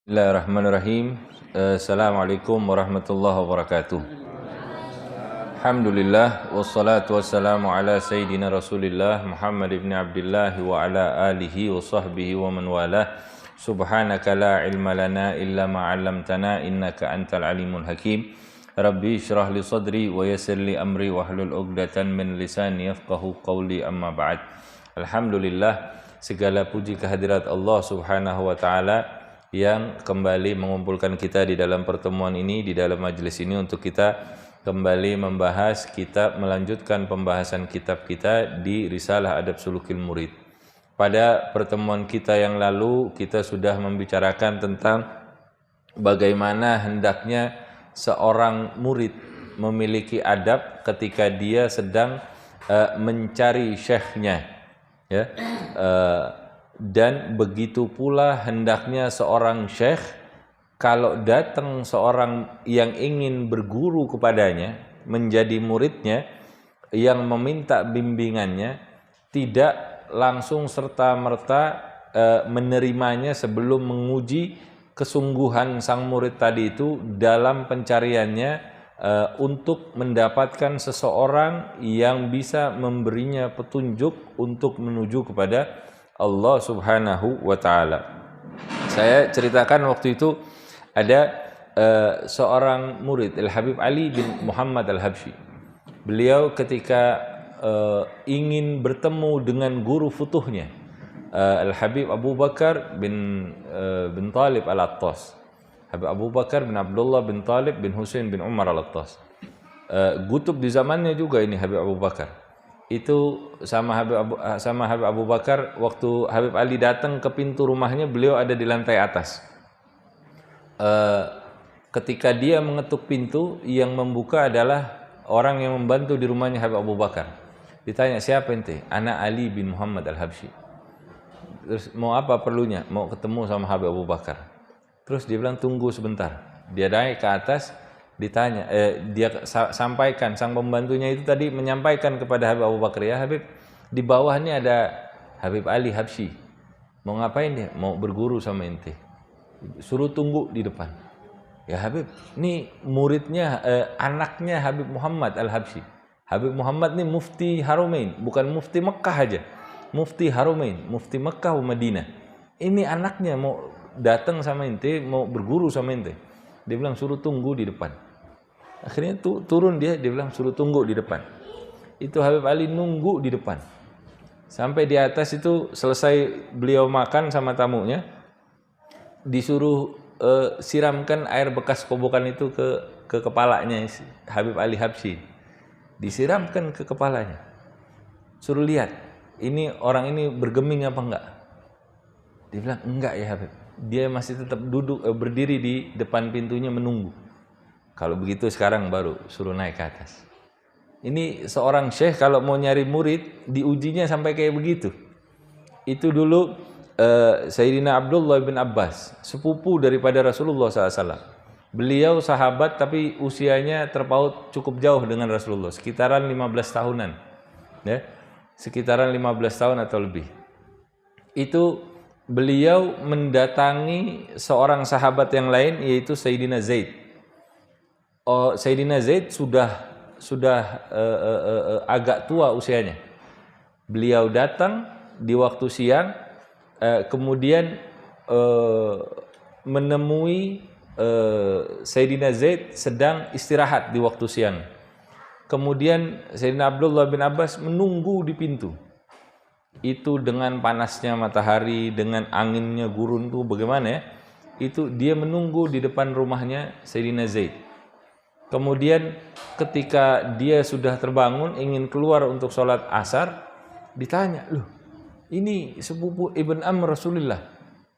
Bismillahirrahmanirrahim. Assalamualaikum warahmatullahi wabarakatuh. Alhamdulillah wassalatu wassalamu ala sayyidina Rasulillah Muhammad ibn Abdullah wa ala alihi wa sahbihi wa man walah. Subhanaka la ilma lana illa ma 'allamtana innaka antal alimul hakim. Rabbi shrah li sadri wa yassir li amri wahlul 'uqdatan min lisani yafqahu qawli, amma ba'd. Alhamdulillah, segala puji kehadirat Allah Subhanahu wa taala yang kembali mengumpulkan kita di dalam pertemuan ini, di dalam majelis ini, untuk kita kembali membahas kitab, melanjutkan pembahasan kitab kita di Risalah Adab Sulukil Murid. Pada pertemuan kita yang lalu kita sudah membicarakan tentang bagaimana hendaknya seorang murid memiliki adab ketika dia sedang mencari syekhnya, ya. Dan begitu pula hendaknya seorang syekh kalau datang seorang yang ingin berguru kepadanya, menjadi muridnya, yang meminta bimbingannya, tidak langsung serta-merta menerimanya sebelum menguji kesungguhan sang murid tadi itu dalam pencariannya untuk mendapatkan seseorang yang bisa memberinya petunjuk untuk menuju kepada Allah Subhanahu wa taala. Saya ceritakan waktu itu ada seorang murid, Al-Habib Ali bin Muhammad Al-Habsyi. Beliau ketika ingin bertemu dengan guru futuhnya, Al-Habib Abu Bakar bin Talib Al-Attas. Habib Abu Bakar bin Abdullah bin Talib bin Husain bin Umar Al-Attas. Gutub di zamannya juga ini Habib Abu Bakar. Itu sama Habib Abu Bakar, waktu Habib Ali datang ke pintu rumahnya, beliau ada di lantai atas. Ketika dia mengetuk pintu, yang membuka adalah orang yang membantu di rumahnya Habib Abu Bakar. Ditanya, siapa ente? Ana Ali bin Muhammad Al-Habsyi. Terus mau apa perlunya? Mau ketemu sama Habib Abu Bakar. Terus dia bilang, tunggu sebentar. Dia naik ke atas, ditanya, dia sampaikan, sang pembantunya itu tadi menyampaikan kepada Habib Abu Bakar, ya Habib, di bawah ini ada Habib Ali Habsyi. Mau ngapain dia? Mau berguru sama ente. Suruh tunggu di depan. Ya Habib, ini muridnya, anaknya Habib Muhammad Al-Habsyi. Habib Muhammad ini mufti Haramain, bukan mufti Mekah aja. Mufti Haramain, mufti Mekah dan Madinah. Ini anaknya mau datang sama ente, mau berguru sama ente. Dia bilang suruh tunggu di depan. Akhirnya turun dia bilang suruh tunggu di depan. Itu Habib Ali nunggu di depan. Sampai di atas itu selesai beliau makan sama tamunya, disuruh siramkan air bekas kobokan itu ke kepalanya Habib Ali Habsyi. Disiramkan ke kepalanya. Suruh lihat, ini orang ini bergeming apa enggak? Dia bilang enggak ya Habib. Dia masih tetap duduk berdiri di depan pintunya menunggu. Kalau begitu sekarang baru suruh naik ke atas. Ini seorang syekh kalau mau nyari murid diujinya sampai kayak begitu. Itu dulu Sayyidina Abdullah bin Abbas, sepupu daripada Rasulullah SAW. Beliau sahabat tapi usianya terpaut cukup jauh dengan Rasulullah, sekitaran 15 tahunan. Ya, sekitaran 15 tahun atau lebih. Itu beliau mendatangi seorang sahabat yang lain, yaitu Sayyidina Zaid. Sayyidina Zaid sudah agak tua usianya. Beliau datang di waktu siang, kemudian menemui Sayyidina Zaid sedang istirahat di waktu siang. Kemudian Sayyidina Abdullah bin Abbas menunggu di pintu. Itu dengan panasnya matahari, dengan anginnya gurun tuh bagaimana ya? Itu dia menunggu di depan rumahnya Sayyidina Zaid. Kemudian ketika dia sudah terbangun ingin keluar untuk sholat asar, ditanya, loh ini sepupu Ibn Amr Rasulullah,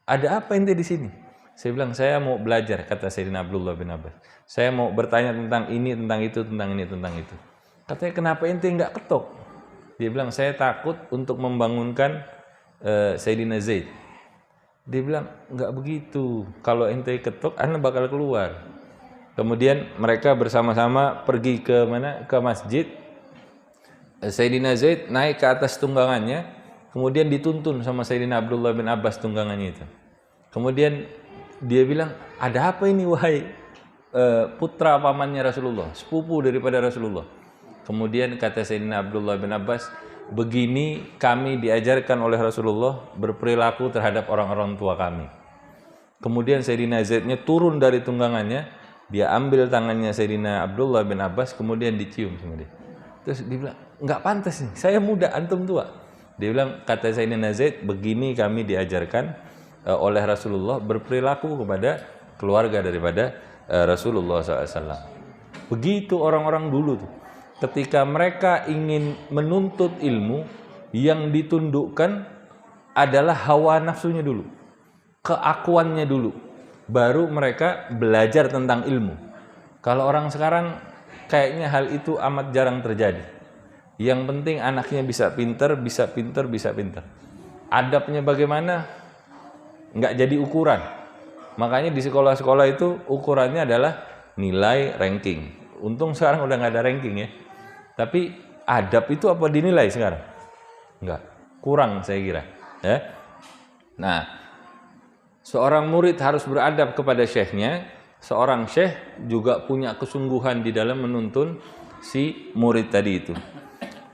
ada apa ente di sini? Saya bilang, saya mau belajar, kata Sayyidina Abdullah bin Abbas. Saya mau bertanya tentang ini, tentang itu, tentang ini, tentang itu. Katanya, kenapa ente enggak ketok? Dia bilang, saya takut untuk membangunkan Sayyidina Zaid. Dia bilang, enggak begitu. Kalau ente ketok, anda bakal keluar. Kemudian mereka bersama-sama pergi ke mana? Ke masjid. Sayyidina Zaid naik ke atas tunggangannya, kemudian dituntun sama Sayyidina Abdullah bin Abbas tunggangannya itu. Kemudian dia bilang, ada apa ini wahai putra pamannya Rasulullah, sepupu daripada Rasulullah. Kemudian kata Sayyidina Abdullah bin Abbas, begini kami diajarkan oleh Rasulullah berperilaku terhadap orang-orang tua kami. Kemudian Sayyidina Zaidnya turun dari tunggangannya, dia ambil tangannya Sayyidina Abdullah bin Abbas, kemudian dicium sama dia. Terus dia bilang, nggak pantas nih, saya muda, antum tua. Dia bilang, kata Sayyidina Zaid, begini kami diajarkan oleh Rasulullah berperilaku kepada keluarga daripada Rasulullah SAW. Begitu orang-orang dulu tuh. Ketika mereka ingin menuntut ilmu, yang ditundukkan adalah hawa nafsunya dulu, keakuannya dulu, baru mereka belajar tentang ilmu. Kalau orang sekarang kayaknya hal itu amat jarang terjadi. Yang penting anaknya bisa pinter, bisa pinter, bisa pinter. Adabnya bagaimana? Nggak jadi ukuran. Makanya di sekolah-sekolah itu ukurannya adalah nilai ranking. Untung sekarang udah nggak ada ranking ya. Tapi adab itu apa dinilai sekarang? Enggak, kurang saya kira. Ya. Nah, seorang murid harus beradab kepada syekhnya. Seorang syekh juga punya kesungguhan di dalam menuntun si murid tadi itu.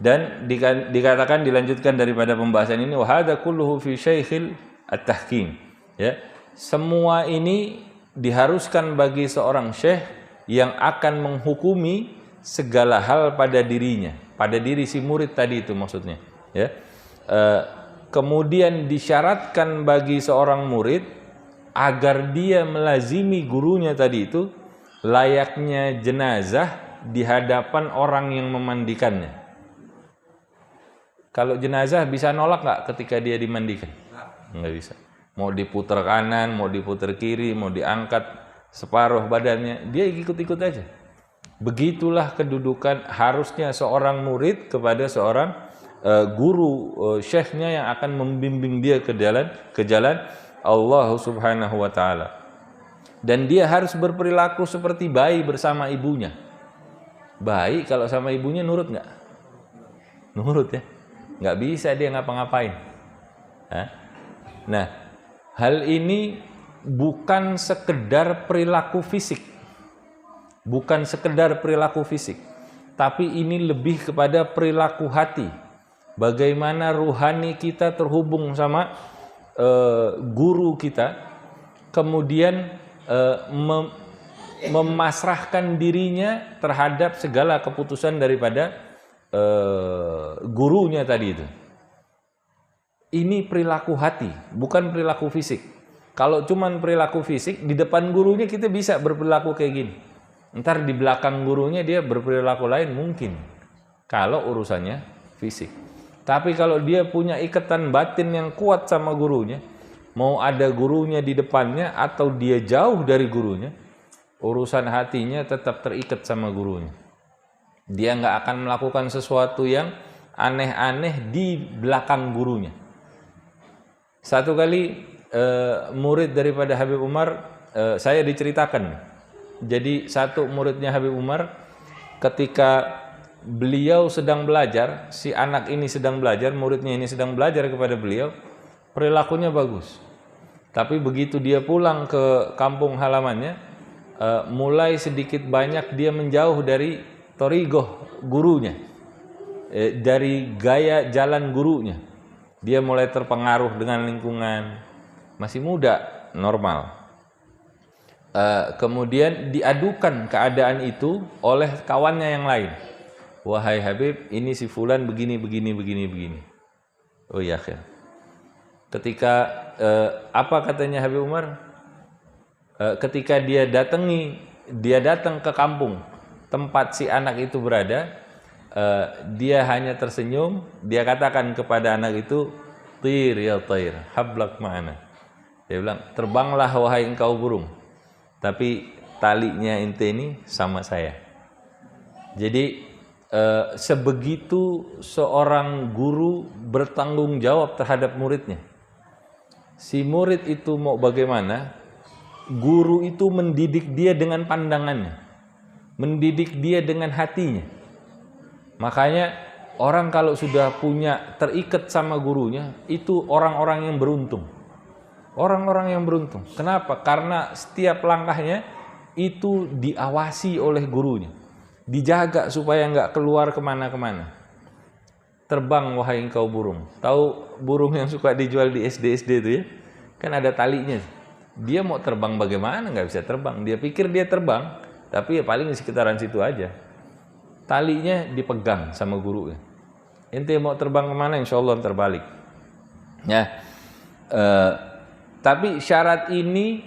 Dan dikatakan, dilanjutkan daripada pembahasan ini, wa hadza kulluhu fi syaikhil at-tahkim. Ya, semua ini diharuskan bagi seorang syekh yang akan menghukumi segala hal pada dirinya, pada diri si murid tadi itu maksudnya. Ya, kemudian disyaratkan bagi seorang murid agar dia melazimi gurunya tadi itu layaknya jenazah di hadapan orang yang memandikannya. Kalau jenazah bisa nolak nggak ketika dia dimandikan? Nggak bisa. Mau diputar kanan, mau diputar kiri, mau diangkat separuh badannya, dia ikut-ikut aja. Begitulah kedudukan harusnya seorang murid kepada seorang guru, syekhnya yang akan membimbing dia ke jalan Allah Subhanahu wa taala. Dan dia harus berperilaku seperti bayi bersama ibunya. Bayi kalau sama ibunya nurut nggak? Nurut ya. Nggak bisa dia ngapa-ngapain. Nah, hal ini bukan sekedar perilaku fisik. Bukan sekedar perilaku fisik, tapi ini lebih kepada perilaku hati. Bagaimana ruhani kita terhubung sama guru kita, kemudian memasrahkan dirinya terhadap segala keputusan daripada gurunya tadi itu. Ini perilaku hati, bukan perilaku fisik. Kalau cuman perilaku fisik, di depan gurunya kita bisa berperilaku kayak gini. Ntar di belakang gurunya dia berperilaku lain mungkin, kalau urusannya fisik. Tapi kalau dia punya ikatan batin yang kuat sama gurunya, mau ada gurunya di depannya atau dia jauh dari gurunya, urusan hatinya tetap terikat sama gurunya. Dia nggak akan melakukan sesuatu yang aneh-aneh di belakang gurunya. Satu kali murid daripada Habib Umar, saya diceritakan. Jadi satu muridnya Habib Umar, ketika beliau sedang belajar, si anak ini sedang belajar, muridnya ini sedang belajar kepada beliau, perilakunya bagus. Tapi begitu dia pulang ke kampung halamannya, mulai sedikit banyak dia menjauh dari thariqah gurunya, dari gaya jalan gurunya. Dia mulai terpengaruh dengan lingkungan, masih muda, normal. Kemudian diadukan keadaan itu oleh kawannya yang lain. Wahai Habib, ini si fulan begini. Oh iya, akhir. Ketika apa katanya Habib Umar? Ketika dia datang ke kampung tempat si anak itu berada, dia hanya tersenyum. Dia katakan kepada anak itu, "Tir ya tair, hablak ma'ana." Dia bilang, "Terbanglah wahai engkau burung, tapi talinya ente ini sama saya." Jadi sebegitu seorang guru bertanggung jawab terhadap muridnya. Si murid itu mau bagaimana, guru itu mendidik dia dengan pandangannya, mendidik dia dengan hatinya. Makanya orang kalau sudah punya terikat sama gurunya, itu orang-orang yang beruntung. Orang-orang yang beruntung. Kenapa? Karena setiap langkahnya itu diawasi oleh gurunya. Dijaga supaya nggak keluar kemana-kemana. Terbang wahai engkau burung. Tahu burung yang suka dijual di SD-SD itu ya? Kan ada talinya. Dia mau terbang bagaimana? Nggak bisa terbang. Dia pikir dia terbang, tapi ya paling di sekitaran situ aja. Talinya dipegang sama gurunya. Ente mau terbang kemana? Insya Allah terbalik. Ya. Tapi syarat ini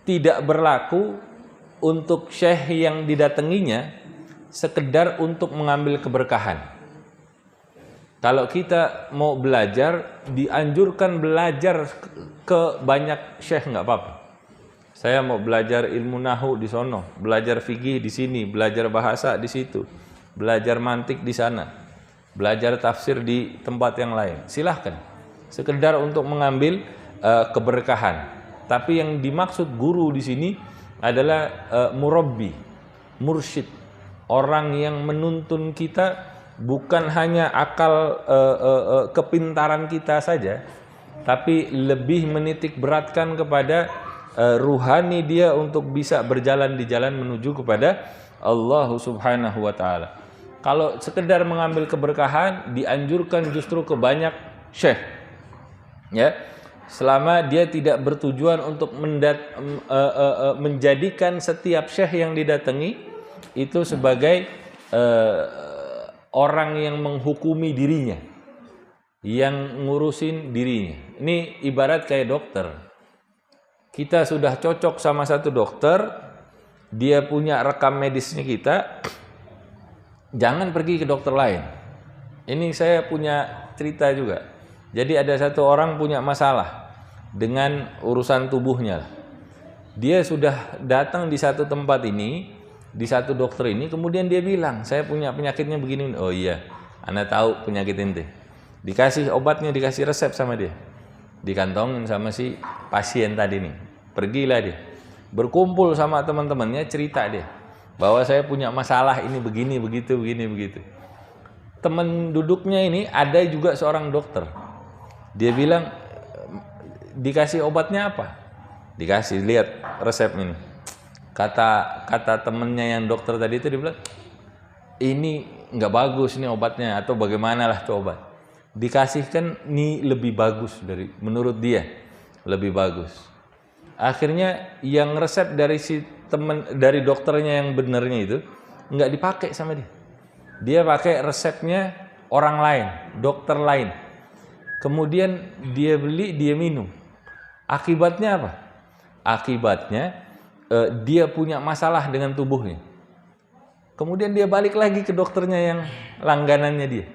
tidak berlaku untuk syekh yang didatanginya sekedar untuk mengambil keberkahan. Kalau kita mau belajar, dianjurkan belajar ke banyak syekh nggak apa-apa. Saya mau belajar ilmu nahu di sono, belajar fikih di sini, belajar bahasa di situ, belajar mantik di sana, belajar tafsir di tempat yang lain. Silahkan, sekedar untuk mengambil keberkahan. Tapi yang dimaksud guru di sini adalah murabbi, mursyid, orang yang menuntun kita bukan hanya akal kepintaran kita saja, tapi lebih menitik beratkan kepada ruhani dia untuk bisa berjalan di jalan menuju kepada Allah Subhanahu wa taala. Kalau sekedar mengambil keberkahan, dianjurkan justru ke banyak syekh. Ya. Selama dia tidak bertujuan untuk menjadikan setiap syekh yang didatangi itu sebagai orang yang menghukumi dirinya, yang ngurusin dirinya. Ini ibarat kayak dokter. Kita sudah cocok sama satu dokter, dia punya rekam medisnya kita, jangan pergi ke dokter lain. Ini saya punya cerita juga. Jadi ada satu orang punya masalah dengan urusan tubuhnya. Dia sudah datang di satu tempat ini, di satu dokter ini, kemudian dia bilang, saya punya penyakitnya begini. Oh iya, Anda tahu penyakit ente. Dikasih obatnya, dikasih resep sama dia. Dikantongin sama si pasien tadi nih. Pergilah dia. Berkumpul sama teman-temannya, cerita dia. Bahwa saya punya masalah ini begini, begitu, begini, begitu. Teman duduknya ini ada juga seorang dokter. Dia bilang, dikasih obatnya apa? Dikasih, lihat resep ini. Kata temennya yang dokter tadi itu, dia bilang, ini nggak bagus nih obatnya, atau bagaimanalah tuh obat. Dikasihkan ini lebih bagus menurut dia, lebih bagus. Akhirnya yang resep dari dokternya yang benernya itu nggak dipakai sama dia. Dia pakai resepnya orang lain, dokter lain. Kemudian dia beli, dia minum. Akibatnya apa? Akibatnya dia punya masalah dengan tubuhnya. Kemudian dia balik lagi ke dokternya yang langganannya dia.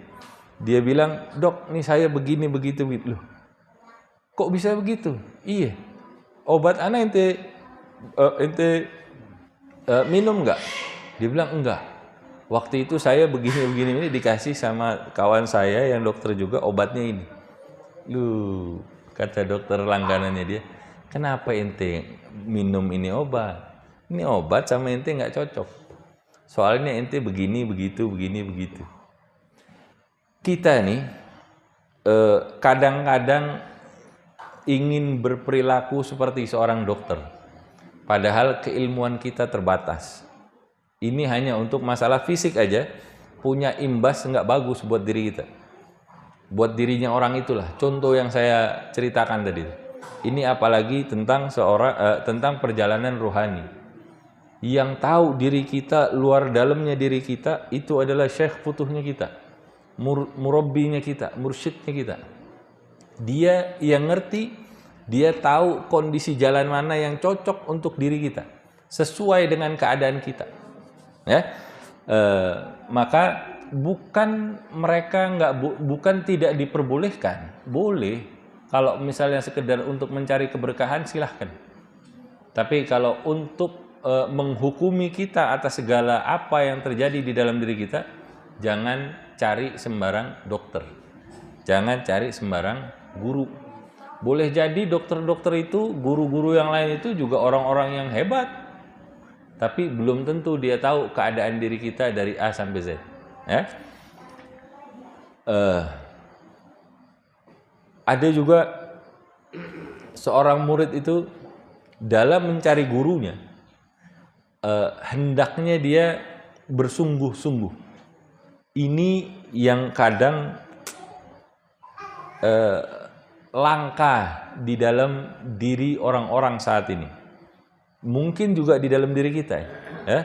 Dia bilang, dok, nih saya begini, begitu. Loh, kok bisa begitu? Iya. Obat anak ente minum nggak? Dia bilang enggak. Waktu itu saya begini dikasih sama kawan saya yang dokter juga obatnya ini. Lu, kata dokter langganannya dia, kenapa ente minum ini obat? Ini obat sama ente nggak cocok. Soalnya ente begini, begitu. Kita nih kadang-kadang ingin berperilaku seperti seorang dokter, padahal keilmuan kita terbatas. Ini hanya untuk masalah fisik aja, punya imbas nggak bagus buat diri kita. Buat dirinya orang itulah, contoh yang saya ceritakan tadi. Ini apalagi tentang tentang perjalanan rohani. Yang tahu diri kita, luar dalamnya diri kita, itu adalah syekh futuhnya kita, murabbinya kita, mursyidnya kita. Dia yang ngerti, dia tahu kondisi jalan mana yang cocok untuk diri kita, sesuai dengan keadaan kita. Ya, maka bukan tidak diperbolehkan, boleh. Kalau misalnya sekedar untuk mencari keberkahan, silahkan. Tapi kalau untuk menghukumi kita atas segala apa yang terjadi di dalam diri kita, jangan cari sembarang dokter, jangan cari sembarang guru. Boleh jadi dokter-dokter itu, guru-guru yang lain itu juga orang-orang yang hebat, tapi belum tentu dia tahu keadaan diri kita dari A sampai Z. Ya. Ada juga seorang murid itu dalam mencari gurunya, hendaknya dia bersungguh-sungguh. Ini yang kadang langka di dalam diri orang-orang saat ini. Mungkin juga di dalam diri kita. Ya.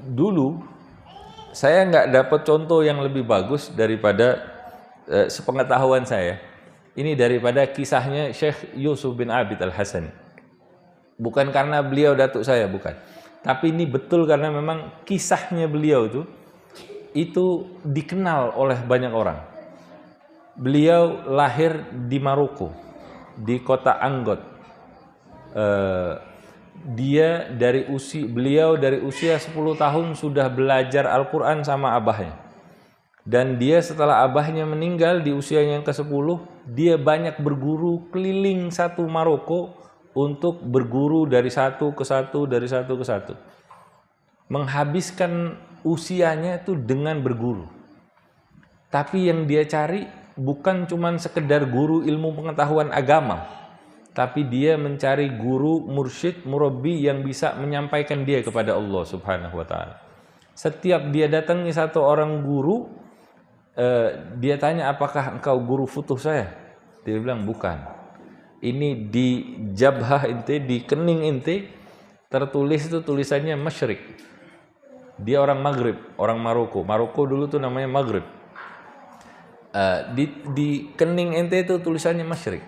Dulu saya nggak dapat contoh yang lebih bagus daripada sepengetahuan saya. Ini daripada kisahnya Syekh Yusuf bin Abid Al-Hasani. Bukan karena beliau datuk saya, bukan. Tapi ini betul karena memang kisahnya beliau itu dikenal oleh banyak orang. Beliau lahir di Maroko, di kota Anggot. Beliau dari usia 10 tahun sudah belajar Al-Quran sama abahnya. Dan dia setelah abahnya meninggal di usia yang ke-10, dia banyak berguru keliling satu Maroko untuk berguru dari satu ke satu, dari satu ke satu. Menghabiskan usianya itu dengan berguru. Tapi yang dia cari bukan cuma sekedar guru ilmu pengetahuan agama, tapi dia mencari guru, mursyid, murabbi yang bisa menyampaikan dia kepada Allah Subhanahu wa ta'ala. Setiap dia datangi satu orang guru, dia tanya, apakah engkau guru futuh saya? Dia bilang, bukan. Ini di jabhah inti, di kening inti, tertulis itu tulisannya masyrik. Dia orang Maghrib, orang Maroko. Maroko dulu tuh namanya Maghrib. Di kening ente itu tulisannya masyrik.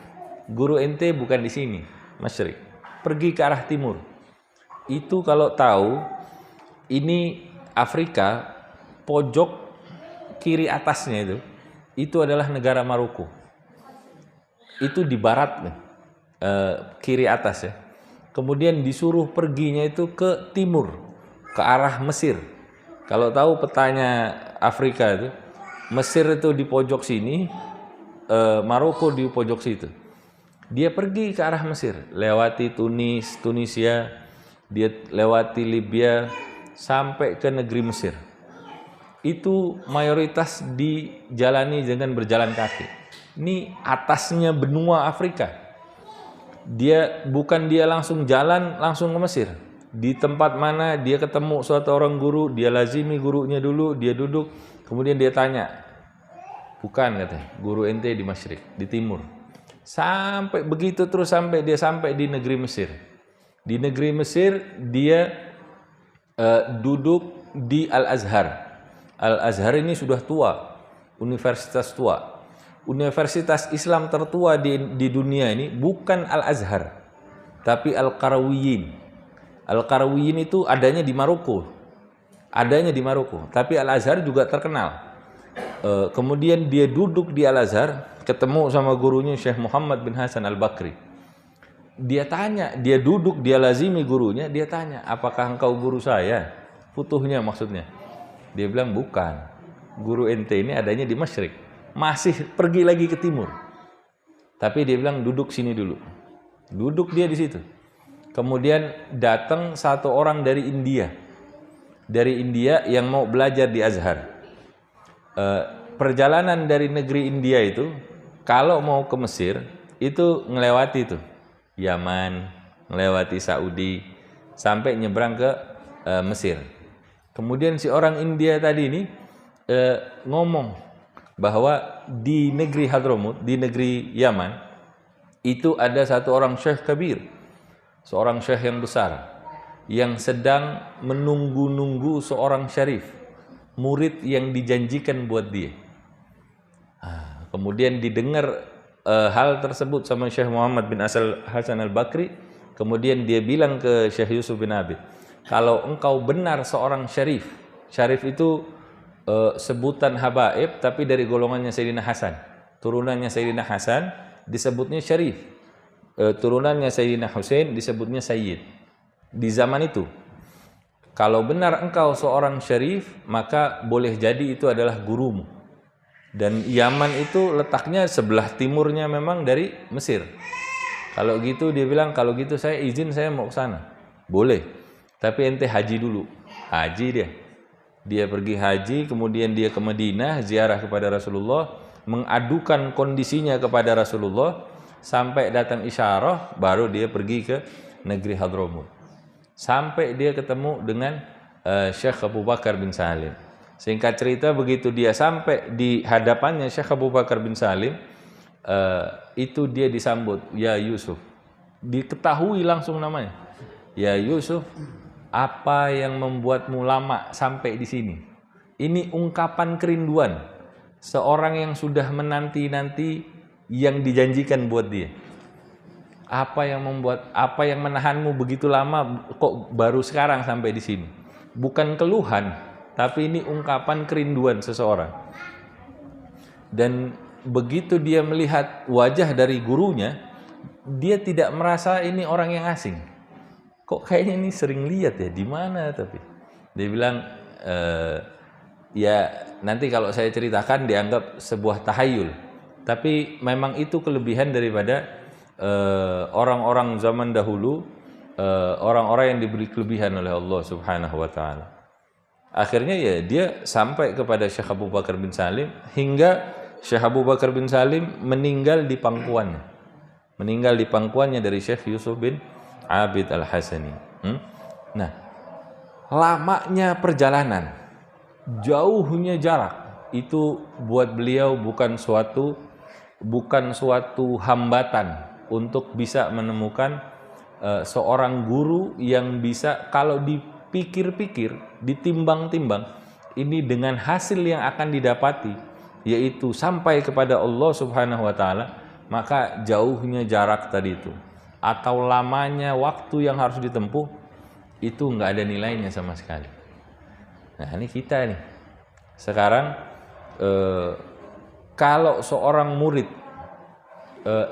Guru ente bukan di sini, masyrik. Pergi ke arah timur. Itu kalau tahu, ini Afrika, pojok kiri atasnya itu adalah negara Maroko. Itu di barat, kiri atas ya. Kemudian disuruh perginya itu ke timur, ke arah Mesir. Kalau tahu petanya Afrika itu, Mesir itu di pojok sini, Maroko di pojok situ. Dia pergi ke arah Mesir, lewati Tunisia, dia lewati Libya, sampai ke negeri Mesir. Itu mayoritas dijalani dengan berjalan kaki. Ini atasnya benua Afrika. Dia langsung jalan langsung ke Mesir. Di tempat mana dia ketemu suatu orang guru, dia lazimi gurunya dulu, dia duduk, kemudian dia tanya, bukan katanya, guru ente di Masyrik, di timur. Sampai begitu terus sampai dia sampai di negeri Mesir. Di negeri Mesir dia duduk di Al-Azhar. Al-Azhar ini sudah tua, universitas tua. Universitas Islam tertua di dunia ini bukan Al-Azhar, tapi Al-Qarawiyyin. Al-Qarawiyyin itu adanya di Maroko. Tapi Al-Azhar juga terkenal. Kemudian dia duduk di Al-Azhar, ketemu sama gurunya Syekh Muhammad bin Hasan Al-Bakri. Dia tanya, dia duduk, dia lazimi gurunya, dia tanya, apakah engkau guru saya? Futuhnya maksudnya. Dia bilang, bukan. Guru ente ini adanya di Masyrik. Masih pergi lagi ke timur. Tapi dia bilang, duduk sini dulu. Duduk dia di situ. Kemudian datang satu orang dari India. Dari India yang mau belajar di Azhar. Perjalanan dari negeri India itu, kalau mau ke Mesir, itu ngelewati itu. Yaman, ngelewati Saudi, sampai nyebrang ke Mesir. Kemudian si orang India tadi ini ngomong bahwa di negeri Hadramut, di negeri Yaman, itu ada satu orang syekh kabir, seorang syekh yang besar, yang sedang menunggu-nunggu seorang syarif, murid yang dijanjikan buat dia. Kemudian didengar hal tersebut sama Syekh Muhammad bin Hasan Al-Bakri, kemudian dia bilang ke Syekh Yusuf bin Abid, kalau engkau benar seorang syarif, syarif itu sebutan habaib tapi dari golongannya Sayyidina Hasan, turunannya Sayyidina Hasan disebutnya syarif, turunannya Sayyidina Husain disebutnya sayyid. Di zaman itu, kalau benar engkau seorang syarif, maka boleh jadi itu adalah gurumu. Dan Yaman itu letaknya sebelah timurnya memang dari Mesir. Kalau gitu dia bilang, kalau gitu saya izin, saya mau ke sana. Boleh. Tapi ente haji dulu. Haji dia. Dia pergi haji, kemudian dia ke Madinah, ziarah kepada Rasulullah. mengadukan kondisinya kepada Rasulullah, sampai datang isyarah, baru dia pergi ke negeri Hadramut. Sampai dia ketemu dengan Syekh Abu Bakar bin Salim. Singkat cerita, begitu dia sampai di hadapannya Syekh Abu Bakar bin Salim, itu dia disambut, ya Yusuf. Diketahui langsung namanya. Ya Yusuf, apa yang membuatmu lama sampai di sini? Ini ungkapan kerinduan seorang yang sudah menanti-nanti yang dijanjikan buat dia. Apa yang menahanmu begitu lama kok baru sekarang sampai di sini? Bukan keluhan, tapi ini ungkapan kerinduan seseorang. Dan begitu dia melihat wajah dari gurunya, dia tidak merasa ini orang yang asing. Kok kayaknya ini sering lihat ya, di mana tapi? Dia bilang, ya nanti kalau saya ceritakan dianggap sebuah tahayul. Tapi memang itu kelebihan daripada orang-orang zaman dahulu, orang-orang yang diberi kelebihan oleh Allah Subhanahu wa taala. Akhirnya ya dia sampai kepada Syekh Abu Bakar bin Salim, hingga Syekh Abu Bakar bin Salim meninggal di pangkuannya. Meninggal di pangkuannya dari Syekh Yusuf bin Abid Al-Hasani. Nah, lamanya perjalanan, jauhnya jarak, itu buat beliau bukan suatu hambatan untuk bisa menemukan seorang guru yang bisa, kalau dipikir-pikir, ditimbang-timbang, ini dengan hasil yang akan didapati, yaitu sampai kepada Allah Subhanahu wa taala, maka jauhnya jarak tadi itu atau lamanya waktu yang harus ditempuh itu nggak ada nilainya sama sekali. Nah, ini kita nih sekarang, kalau seorang murid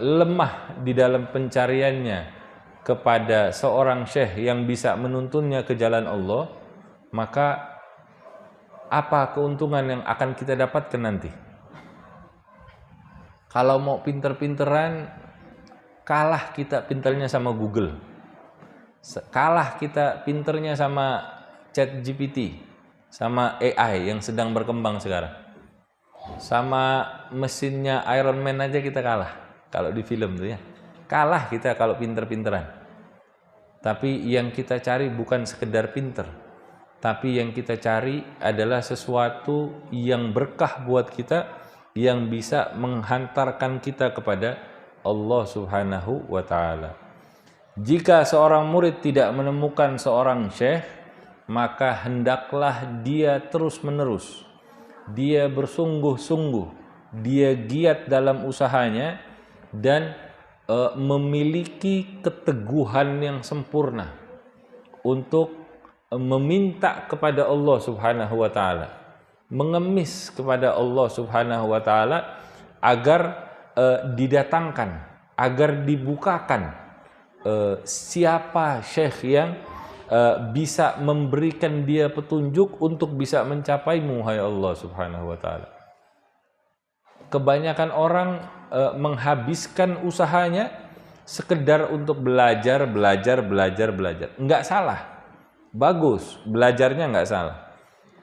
lemah di dalam pencariannya kepada seorang syekh yang bisa menuntunnya ke jalan Allah, maka apa keuntungan yang akan kita dapatkan nanti? Kalau mau pinter-pinteran, kalah kita pinternya sama Google, kalah kita pinternya sama ChatGPT, sama AI yang sedang berkembang sekarang, sama mesinnya Iron Man aja kita kalah. Kalau di film tuh ya, kalah kita kalau pinter-pinteran. Tapi yang kita cari bukan sekedar pinter, tapi yang kita cari adalah sesuatu yang berkah buat kita, yang bisa menghantarkan kita kepada Allah Subhanahu wa ta'ala. Jika seorang murid tidak menemukan seorang syekh, maka hendaklah dia terus-menerus, dia bersungguh-sungguh, dia giat dalam usahanya, dan memiliki keteguhan yang sempurna untuk meminta kepada Allah Subhanahu wa ta'ala, mengemis kepada Allah Subhanahu wa ta'ala agar didatangkan, agar dibukakan siapa syekh yang bisa memberikan dia petunjuk untuk bisa mencapaimu, hai Allah Subhanahu wa ta'ala. Kebanyakan orang menghabiskan usahanya sekedar untuk belajar. Enggak salah, bagus, belajarnya enggak salah.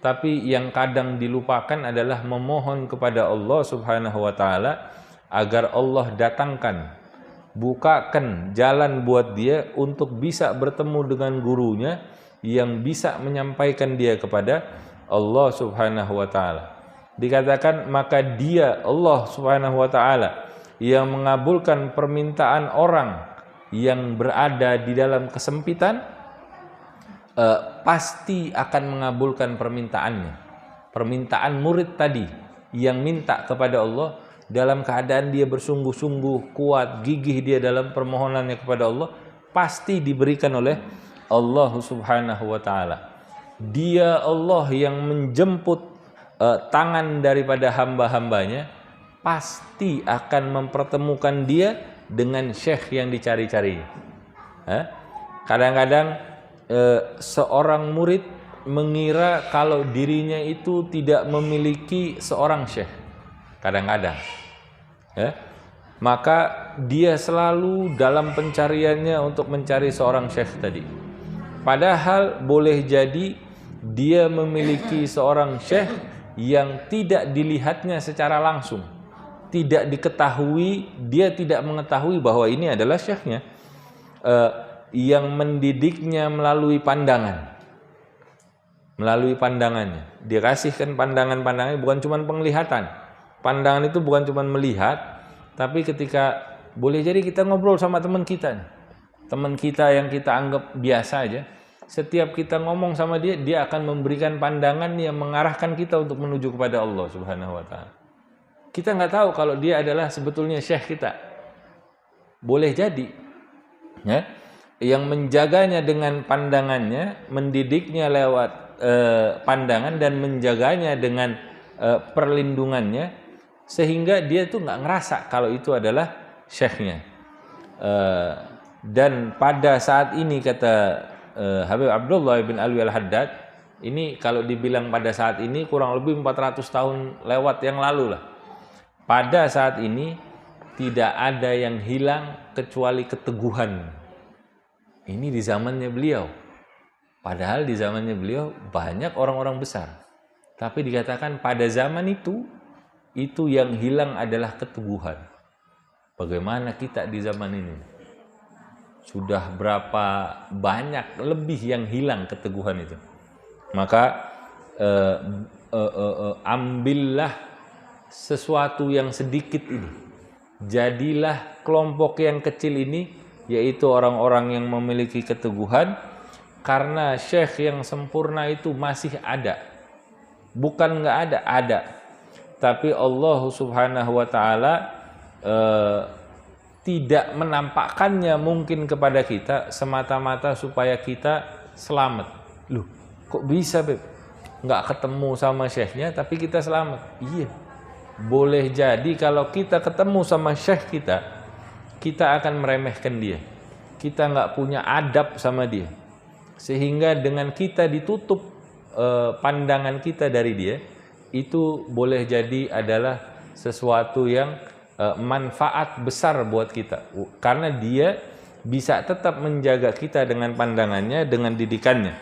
Tapi yang kadang dilupakan adalah memohon kepada Allah Subhanahu wa ta'ala agar Allah datangkan, bukakan jalan buat dia untuk bisa bertemu dengan gurunya yang bisa menyampaikan dia kepada Allah Subhanahu wa ta'ala. Dikatakan, maka dia, Allah Subhanahu wa ta'ala, yang mengabulkan permintaan orang yang berada di dalam kesempitan, pasti akan mengabulkan permintaannya. Permintaan murid tadi yang minta kepada Allah, dalam keadaan dia bersungguh-sungguh, kuat, gigih dia dalam permohonannya kepada Allah, pasti diberikan oleh Allah Subhanahu wa ta'ala. Dia Allah yang menjemput tangan daripada hamba-hambanya, pasti akan mempertemukan dia dengan syekh yang dicari-carinya. Kadang-kadang seorang murid mengira kalau dirinya itu tidak memiliki seorang syekh. Kadang-kadang maka dia selalu dalam pencariannya untuk mencari seorang syekh tadi. Padahal boleh jadi dia memiliki seorang syekh yang tidak dilihatnya secara langsung, tidak diketahui, dia tidak mengetahui bahwa ini adalah syekhnya, yang mendidiknya melalui pandangannya. Dia kasihkan pandangannya, bukan cuma penglihatan. Pandangan itu bukan cuma melihat, tapi ketika boleh jadi kita ngobrol sama teman kita yang kita anggap biasa aja, setiap kita ngomong sama dia, dia akan memberikan pandangan yang mengarahkan kita untuk menuju kepada Allah Subhanahu wa taala. Kita nggak tahu kalau dia adalah sebetulnya syekh kita. Boleh jadi, ya, yang menjaganya dengan pandangannya, mendidiknya lewat pandangan dan menjaganya dengan perlindungannya, sehingga dia tuh nggak ngerasa kalau itu adalah syekhnya. Dan pada saat ini kata Habib Abdullah bin Alwi Al-Haddad, ini kalau dibilang pada saat ini kurang lebih 400 tahun lewat yang lalu lah. Pada saat ini tidak ada yang hilang kecuali keteguhan. Ini di zamannya beliau. Padahal di zamannya beliau banyak orang-orang besar. Tapi dikatakan pada zaman itu yang hilang adalah keteguhan. Bagaimana kita di zaman ini? Sudah berapa banyak lebih yang hilang keteguhan itu. Maka ambillah sesuatu yang sedikit ini. Jadilah kelompok yang kecil ini, yaitu orang-orang yang memiliki keteguhan, karena syekh yang sempurna itu masih ada. Bukan nggak ada. Tapi Allah Subhanahu wa taala tidak menampakkannya mungkin kepada kita semata-mata supaya kita selamat. Loh, kok bisa, Beb? Nggak ketemu sama syekhnya tapi kita selamat. Iya. Boleh jadi kalau kita ketemu sama syekh kita akan meremehkan dia. Kita nggak punya adab sama dia. Sehingga dengan kita ditutup pandangan kita dari dia, itu boleh jadi adalah sesuatu yang manfaat besar buat kita. Karena dia bisa tetap menjaga kita dengan pandangannya, dengan didikannya.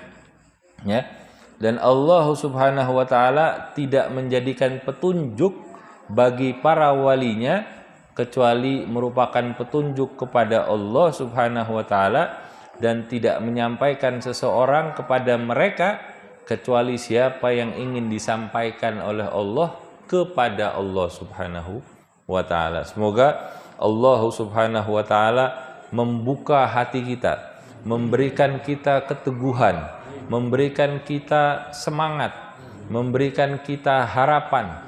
Ya. Dan Allah Subhanahu wa taala tidak menjadikan petunjuk bagi para walinya kecuali merupakan petunjuk kepada Allah Subhanahu wa taala, dan tidak menyampaikan seseorang kepada mereka kecuali siapa yang ingin disampaikan oleh Allah kepada Allah Subhanahu wa taala. Semoga Allah Subhanahu wa taala membuka hati kita, memberikan kita keteguhan, memberikan kita semangat, memberikan kita harapan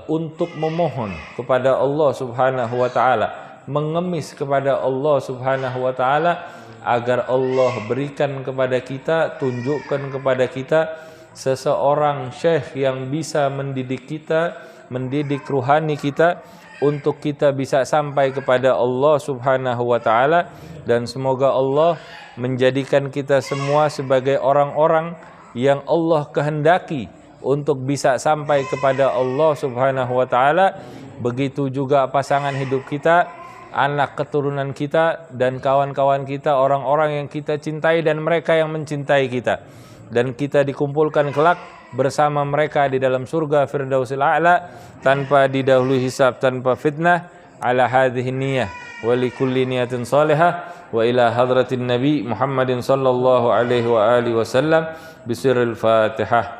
untuk memohon kepada Allah Subhanahu wa taala, mengemis kepada Allah Subhanahu wa taala, agar Allah berikan kepada kita, tunjukkan kepada kita seseorang syekh yang bisa mendidik kita, mendidik ruhani kita, untuk kita bisa sampai kepada Allah Subhanahu wa taala. Dan semoga Allah menjadikan kita semua sebagai orang-orang yang Allah kehendaki untuk bisa sampai kepada Allah Subhanahu wa taala. Begitu juga pasangan hidup kita, anak keturunan kita, dan kawan-kawan kita, orang-orang yang kita cintai dan mereka yang mencintai kita. Dan kita dikumpulkan kelak bersama mereka di dalam surga Firdausil A'la tanpa didahului hisab, tanpa fitnah. Ala hadhihi niyyah wa likulli niyatin salihah wa ila hadratin nabi Muhammadin sallallahu alaihi wa alihi wasallam bisirril Fatihah.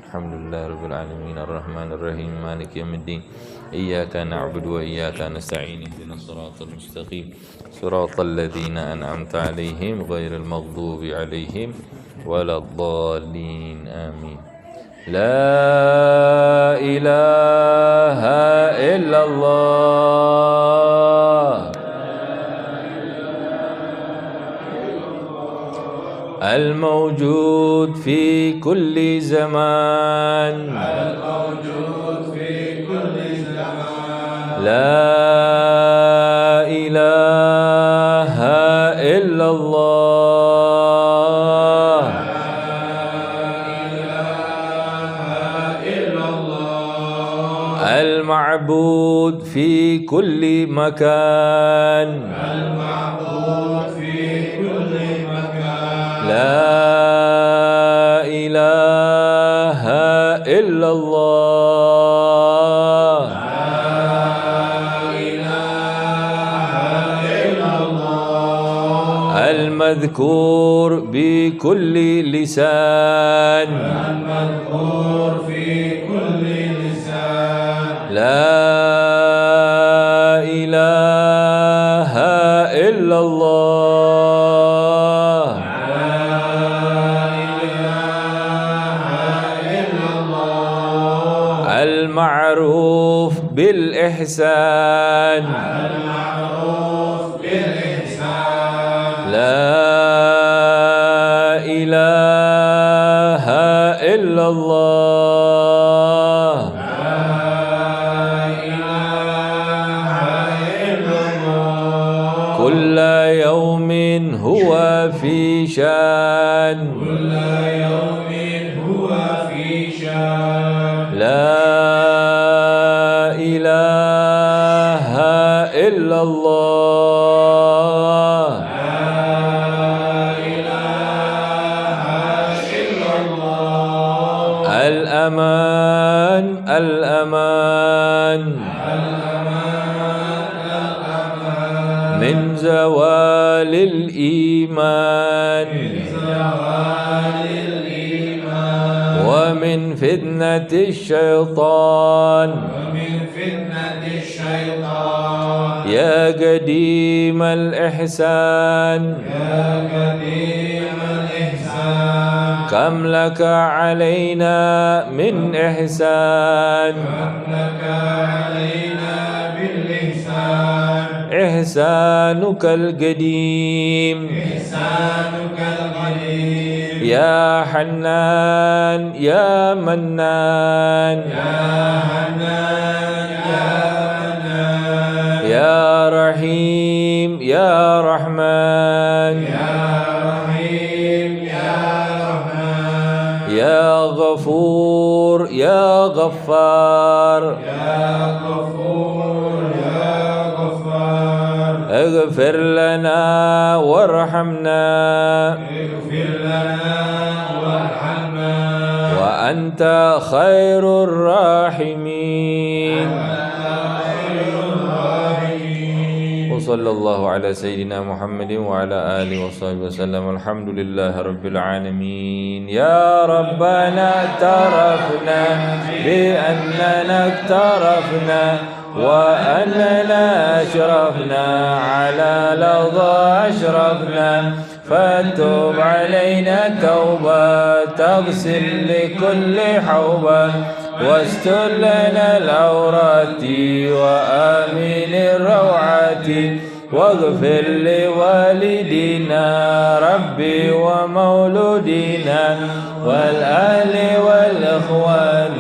Alhamdulillah rabbil alamin arrahmanir rahim maliki yaumiddin iyyaka na'budu wa iyyaka nasta'in ihdinas siratal mustaqim siratal ladzina an'amta 'alaihim ghairil maghdubi 'alaihim waladdallin amin. La ilaha illallah الموجود في كل زمان لا إله إلا الله المعبود في كل مكان لا إله إلا الله المذكور بكل لسان لا إله إلا الله المعروف بالإحسان لا إله إلا الله كل يوم هو في شان لا إله إلا الله الأمان الأمان من زوال الإيمان ومن فتنة الشيطان يا قديم الإحسان كم لك علينا من إحسان إحسانك القديم يا حنان يا منان يا رحيم يا رحمن يا غفور يا غفار اغفر لنا وارحمنا وأنت خير الراحمين وصلى الله على سيدنا محمد وعلى آله وصحبه وسلم الحمد لله رب العالمين يا ربنا اعترفنا بأننا اقترفنا وأننا أشرفنا على لظى أشرفنا فتوب علينا توبة تغسل لكل حوبة واستر لنا العورات وآمن الروعات واغفر لوالدينا ربي ومولودينا والآل والإخوان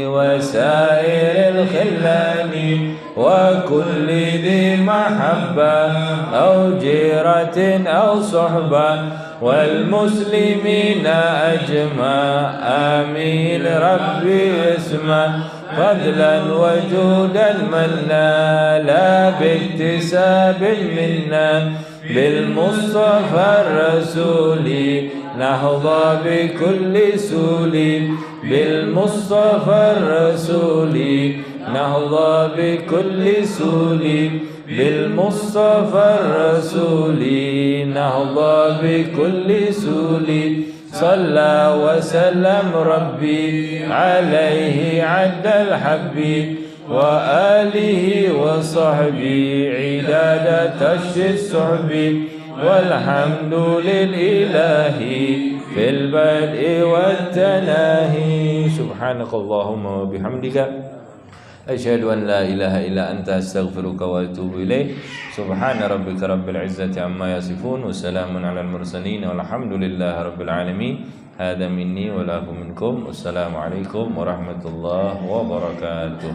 وسائر الخلان وكل ذي محبة أو جيرة أو صحبة والمسلمين أجمع آمين ربي اسمه فضلا وجودا منا لا باكتساب منا بالمصطفى الرسول نحظى بكل سول بالمصطفى الرسول نحظى بكل سول بالمصطفى الرسول نحظى بكل سول صلى وسلم ربي عليه عد الحب وآله وصحبه عداد الصحب والحمد للإله في البدء والتناهي سبحانك اللهم وبحمدك أشهد أن لا إله إلا أنت أستغفرك وأتوب إليك سبحان ربك رب العزة عما يصفون وسلام على المرسلين والحمد لله رب العالمين هذا مني والعفو منكم والسلام عليكم ورحمة الله وبركاته